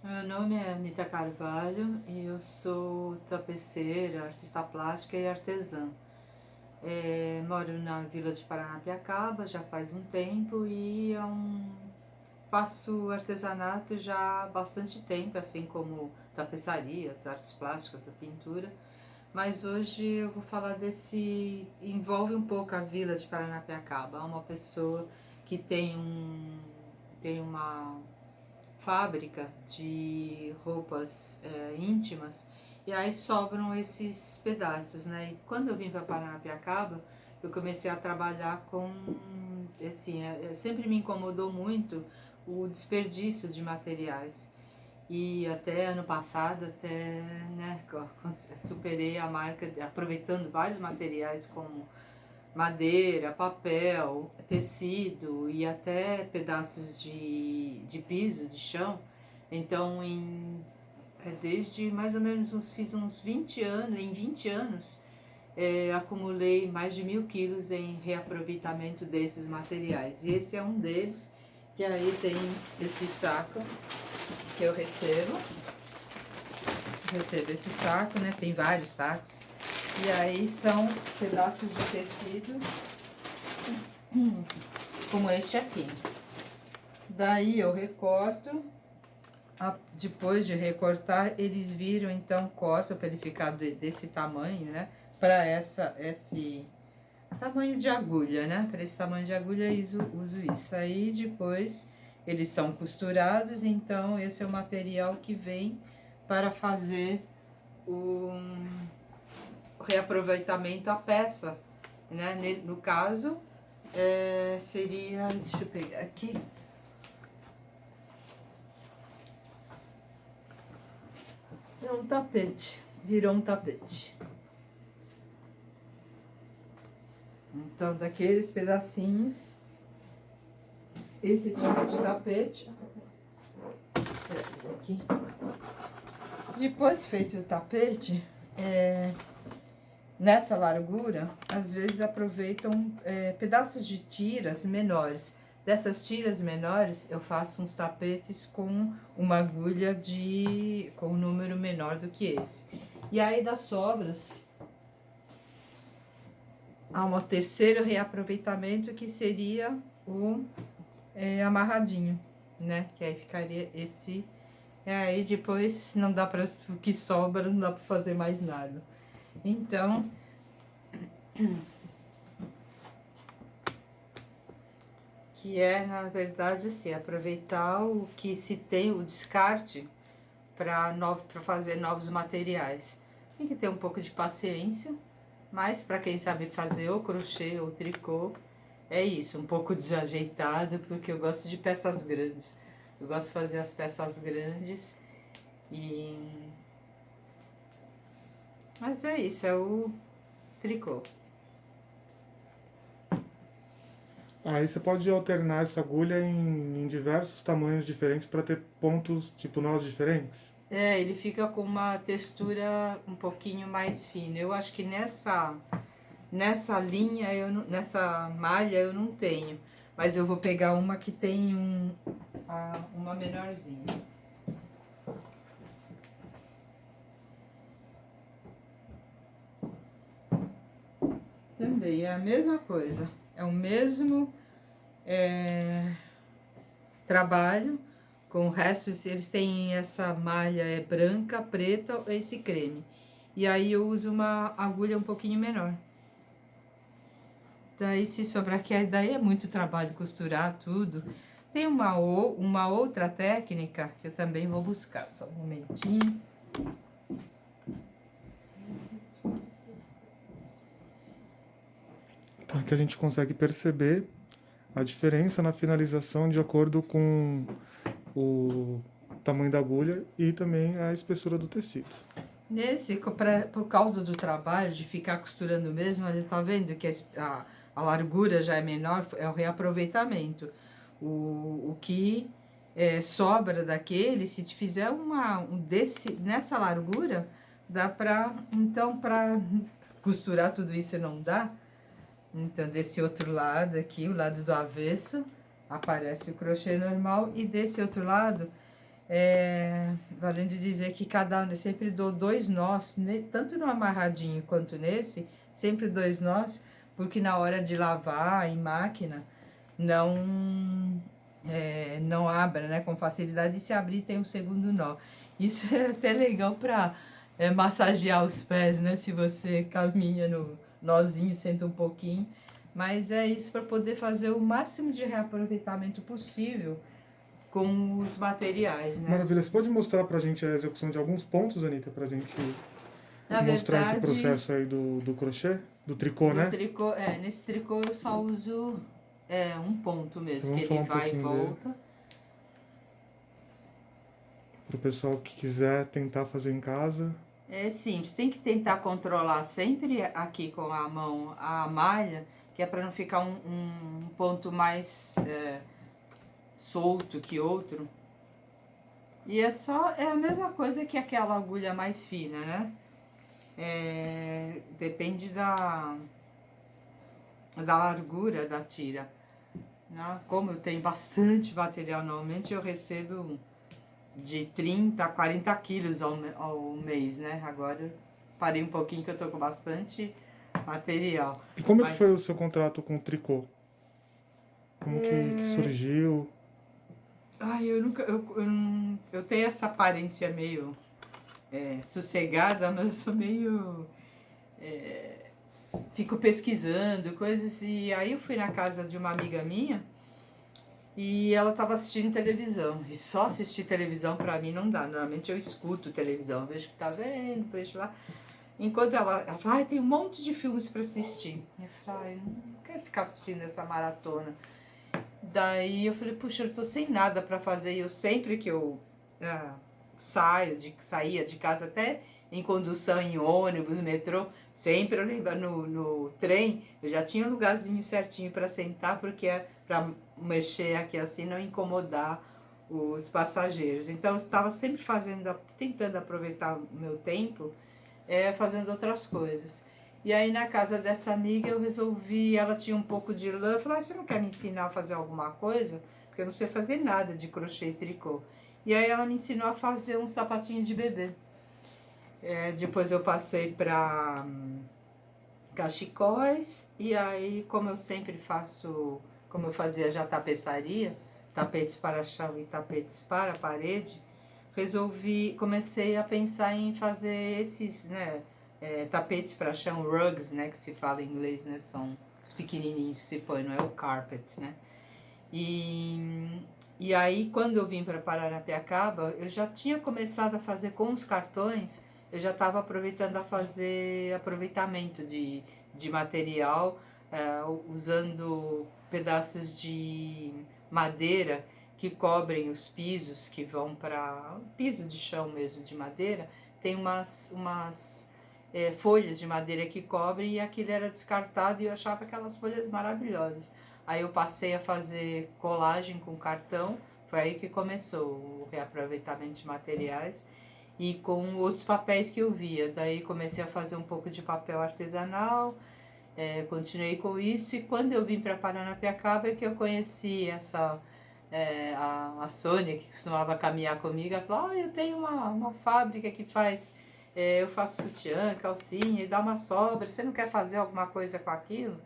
Meu nome é Anita Carvalho e eu sou tapeceira, artista plástica e artesã. Moro na Vila de Paranapiacaba já faz um tempo e faço artesanato já há bastante tempo, assim como tapeçaria, as artes plásticas, a pintura. Mas hoje eu vou falar envolve um pouco a Vila de Paranapiacaba. Há uma pessoa que tem uma fábrica de roupas íntimas e aí sobram esses pedaços, né? E quando eu vim para Paranapiacaba, eu comecei a trabalhar com, assim, sempre me incomodou muito o desperdício de materiais. E até ano passado, né, superei a marca, aproveitando vários materiais como madeira, papel, tecido e até pedaços de piso, de chão. Então, desde mais ou menos, fiz uns 20 anos, em 20 anos, acumulei mais de 1.000 quilos em reaproveitamento desses materiais. E esse é um deles, que aí tem esse saco que eu recebo esse saco, né? Tem vários sacos. E aí são pedaços de tecido como este aqui. Daí eu recorto. Depois de recortar, eles viram, então corto para ele ficar desse tamanho, né? Para esse tamanho de agulha, né? Para esse tamanho de agulha eu uso isso. Aí depois eles são costurados, então esse é o material que vem para fazer o reaproveitamento à peça, né? No caso, seria, deixa eu pegar aqui, é um tapete, virou um tapete. Então, daqueles pedacinhos, esse tipo de tapete, aqui. Depois feito o tapete, nessa largura, às vezes aproveitam pedaços de tiras menores. Dessas tiras menores, eu faço uns tapetes com uma agulha com um número menor do que esse. E aí, das sobras, há um terceiro reaproveitamento que seria o amarradinho, né? Que aí ficaria esse. Aí depois não dá para o que sobra, não dá para fazer mais nada. Então, que na verdade, assim, aproveitar o que se tem, o descarte, para fazer novos materiais. Tem que ter um pouco de paciência, mas para quem sabe fazer ou crochê ou tricô, é isso, um pouco desajeitado, porque eu gosto de peças grandes. Eu gosto de fazer as peças grandes Mas é isso, é o tricô. Aí você pode alternar essa agulha em diversos tamanhos diferentes para ter pontos, tipo, nós diferentes? Ele fica com uma textura um pouquinho mais fina. Eu acho que nessa linha, nessa malha eu não tenho. Mas eu vou pegar uma que tem uma menorzinha. Também é a mesma coisa. É o mesmo trabalho. Com o resto, eles têm essa malha branca, preta, esse creme. E aí eu uso uma agulha um pouquinho menor. Daí, se sobrar, que daí é muito trabalho costurar tudo. Tem uma outra técnica que eu também vou buscar, só um momentinho. Tá, que a gente consegue perceber a diferença na finalização de acordo com o tamanho da agulha e também a espessura do tecido. Por causa do trabalho de ficar costurando mesmo, ele tá vendo que a largura já é menor, é o reaproveitamento. O que sobra daquele, se te fizer nessa largura, dá então, para costurar tudo isso não dá. Então, desse outro lado aqui, o lado do avesso, aparece o crochê normal, e desse outro lado, Além de dizer que cada um, eu sempre dou 2 nós, tanto no amarradinho quanto nesse, sempre 2 nós, porque na hora de lavar em máquina, não abra, né, com facilidade, e se abrir tem um segundo nó. Isso é até legal para massagear os pés, né, se você caminha no nozinho, senta um pouquinho, mas é isso para poder fazer o máximo de reaproveitamento possível com os materiais, né? Maravilha. Você pode mostrar pra gente a execução de alguns pontos, Anitta, pra gente Na mostrar esse verdade, processo aí do crochê? Do tricô, do né? tricô, nesse tricô eu só uso um ponto Então mesmo, que vamos ele falar um vai e pouquinho dele. volta. Pro pessoal que quiser tentar fazer em casa. É simples, tem que tentar controlar sempre aqui com a mão a malha, que é para não ficar um ponto mais solto que outro. E é a mesma coisa que aquela agulha mais fina, né? Depende da largura da tira, né? Como eu tenho bastante material, normalmente eu recebo de 30 a 40 quilos ao mês, né? Agora eu parei um pouquinho que eu tô com bastante material. E como é que foi o Mas seu contrato com o tricô? Como que surgiu? ai, eu nunca. Eu tenho essa aparência meio sossegada, mas eu sou meio. Fico pesquisando coisas. E aí eu fui na casa de uma amiga minha e ela estava assistindo televisão. E só assistir televisão pra mim não dá. Normalmente eu escuto televisão, vejo que tá vendo, vejo lá. Enquanto ela fala, ai, tem um monte de filmes pra assistir. Eu falei, ai, não quero ficar assistindo essa maratona. Daí eu falei, puxa, eu tô sem nada pra fazer. E eu sempre que eu saía de casa, até em condução, em ônibus, metrô, sempre eu lembro no trem, eu já tinha um lugarzinho certinho para sentar, porque é para mexer aqui assim, não incomodar os passageiros. Então eu estava sempre tentando aproveitar o meu tempo, fazendo outras coisas. E aí na casa dessa amiga eu resolvi, ela tinha um pouco de lã, eu falei, você não quer me ensinar a fazer alguma coisa? Porque eu não sei fazer nada de crochê e tricô. E aí ela me ensinou a fazer um sapatinho de bebê. Depois eu passei para cachecóis, e aí como eu sempre faço, como eu fazia já tapeçaria, tapetes para chão e tapetes para parede, comecei a pensar em fazer esses, né, tapetes para chão, rugs, né, que se fala em inglês, né, são os pequenininhos que se põe, não é o carpet, né. E aí, quando eu vim para Paranapiacaba, eu já tinha começado a fazer com os cartões, eu já estava aproveitando a fazer aproveitamento de material, usando pedaços de madeira que cobrem os pisos, que vão para piso de chão mesmo, de madeira, tem umas folhas de madeira que cobrem, e aquilo era descartado e eu achava aquelas folhas maravilhosas. Aí eu passei a fazer colagem com cartão, foi aí que começou o reaproveitamento de materiais, e com outros papéis que eu via. Daí comecei a fazer um pouco de papel artesanal, continuei com isso, e quando eu vim para Paranapiacaba é que eu conheci a Sônia, que costumava caminhar comigo. Ela falou, eu tenho uma fábrica que faz, eu faço sutiã, calcinha, e dá uma sobra, você não quer fazer alguma coisa com aquilo?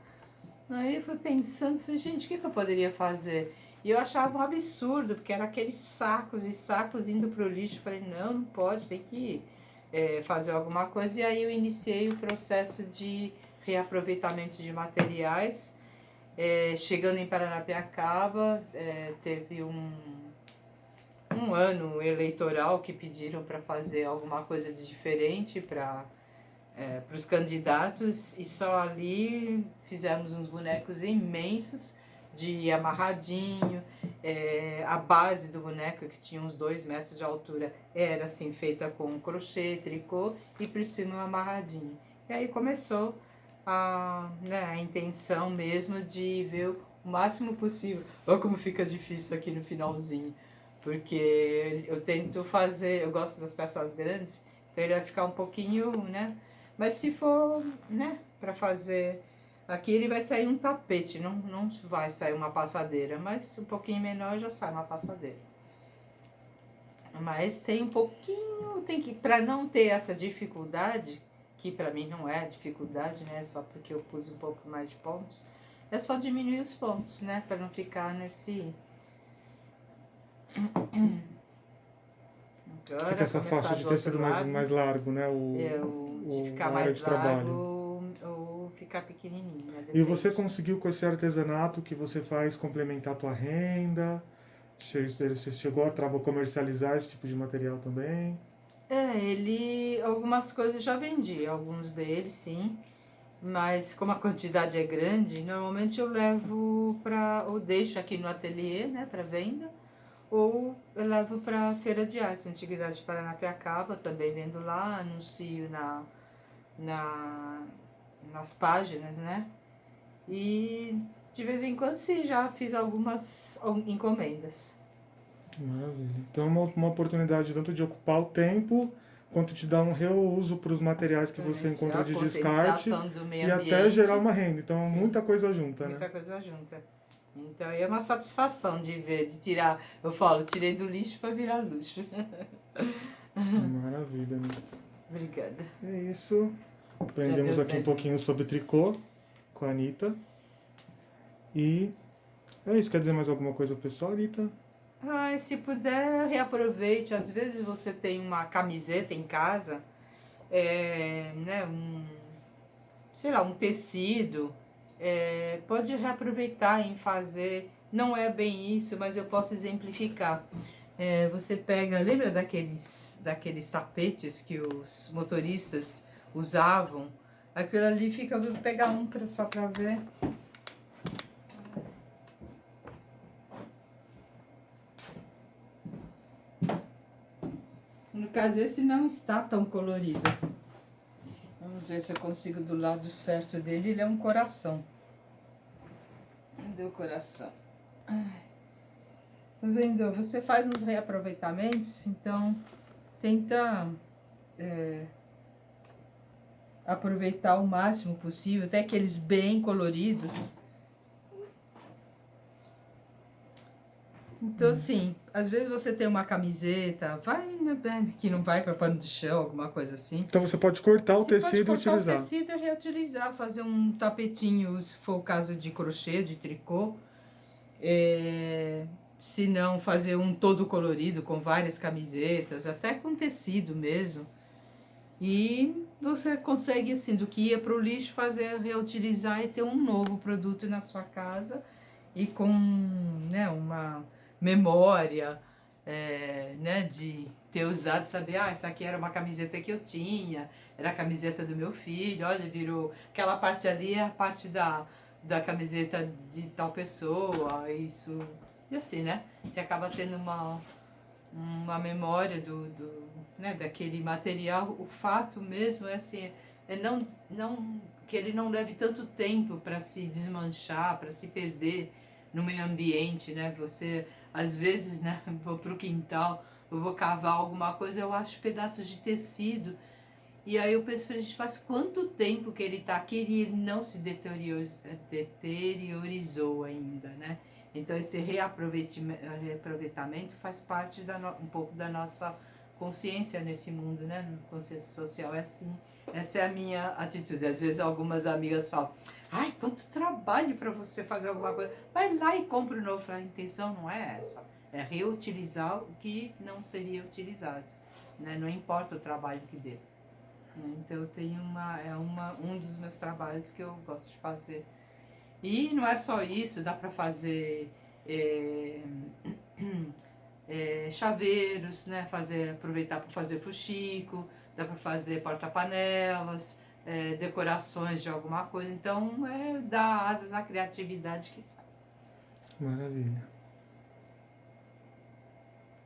Aí eu fui pensando, falei, gente, o que eu poderia fazer? E eu achava um absurdo, porque eram aqueles sacos e sacos indo para o lixo. Falei, não pode, tem que fazer alguma coisa. E aí eu iniciei o processo de reaproveitamento de materiais. Chegando em Paranapiacaba, teve um ano eleitoral que pediram para fazer alguma coisa de diferente para os candidatos, e só ali fizemos uns bonecos imensos de amarradinho, a base do boneco, que tinha uns 2 metros de altura, era assim feita com crochê, tricô, e por cima amarradinho. E aí começou a intenção mesmo de ver o máximo possível. Olha como fica difícil aqui no finalzinho, porque eu tento fazer, eu gosto das peças grandes, então ele vai ficar um pouquinho, né? Mas se for, né, para fazer aqui, ele vai sair um tapete, não vai sair uma passadeira, mas um pouquinho menor já sai uma passadeira. Mas tem um pouquinho, tem que, para não ter essa dificuldade, que para mim não é dificuldade, né? Só porque eu pus um pouco mais de pontos, é só diminuir os pontos, né? Para não ficar nesse... Agora, Fica essa faixa de tecido mais largo, né? De ficar a área mais de trabalho. largo ou ficar pequenininho, né? E você conseguiu com esse artesanato que você faz complementar a tua renda? Você chegou a comercializar esse tipo de material também? Algumas coisas eu já vendi, alguns deles sim, mas como a quantidade é grande, normalmente eu levo ou deixo aqui no ateliê, né, para venda, ou eu levo para Feira de Artes, Antiguidade de Paranapiacaba, também vendo lá, anuncio nas páginas, né, e de vez em quando sim, já fiz algumas encomendas. Maravilha. Então é uma oportunidade tanto de ocupar o tempo, quanto de dar um reuso para os materiais que você encontra de descarte do meio e ambiente, até gerar uma renda. Então sim, muita coisa junta, muita né? coisa junta. Então é uma satisfação de ver, de tirar, eu falo, tirei do lixo para virar luxo. Maravilha, né? Obrigada. É isso. Aprendemos aqui um pouquinho sobre tricô com a Anitta. E é isso. Quer dizer mais alguma coisa pro pessoal, Anitta? Se puder, reaproveite. Às vezes você tem uma camiseta em casa, né, sei lá, um tecido, pode reaproveitar em fazer. Não é bem isso, mas eu posso exemplificar. Você pega, lembra daqueles tapetes que os motoristas usavam? Aquilo ali fica, vou pegar um só para ver. No caso, esse não está tão colorido. Vamos ver se eu consigo do lado certo dele. Ele é um coração. Cadê o coração? Tá vendo? Você faz uns reaproveitamentos, então tenta aproveitar o máximo possível, até aqueles bem coloridos. Então, assim, às vezes você tem uma camiseta, que não vai para pano de chão, alguma coisa assim. Então você pode cortar o tecido e utilizar. Você pode cortar o utilizar. tecido e reutilizar, fazer um tapetinho, se for o caso de crochê, de tricô. Se não, fazer um todo colorido com várias camisetas, até com tecido mesmo. E você consegue, assim, do que ia para o lixo, reutilizar e ter um novo produto na sua casa e com, né, uma memória, né, de ter usado, saber, essa aqui era uma camiseta que eu tinha, era a camiseta do meu filho, olha, virou, aquela parte ali é a parte da camiseta de tal pessoa, isso, e assim, né, você acaba tendo uma memória né, daquele material. O fato mesmo é assim, que ele não leve tanto tempo para se desmanchar, para se perder no meio ambiente, né? Você, às vezes, né, vou pro quintal, eu vou cavar alguma coisa, eu acho pedaços de tecido, e aí eu penso pra gente, faz quanto tempo que ele tá aqui e ele não se deteriorizou ainda, né? Então esse reaproveitamento faz parte um pouco da nossa consciência nesse mundo, né? Consciência social é assim. Essa é a minha atitude. Às vezes algumas amigas falam, ai, quanto trabalho para você fazer alguma coisa. Vai lá e compra o novo. A intenção não é essa. É reutilizar o que não seria utilizado, né? Não importa o trabalho que dê. Então eu tenho um dos meus trabalhos que eu gosto de fazer. E não é só isso, dá para fazer chaveiros, né? Aproveitar para fazer fuxico, dá para fazer porta-panelas, decorações de alguma coisa. Então, dá asas à criatividade que sai. Maravilha.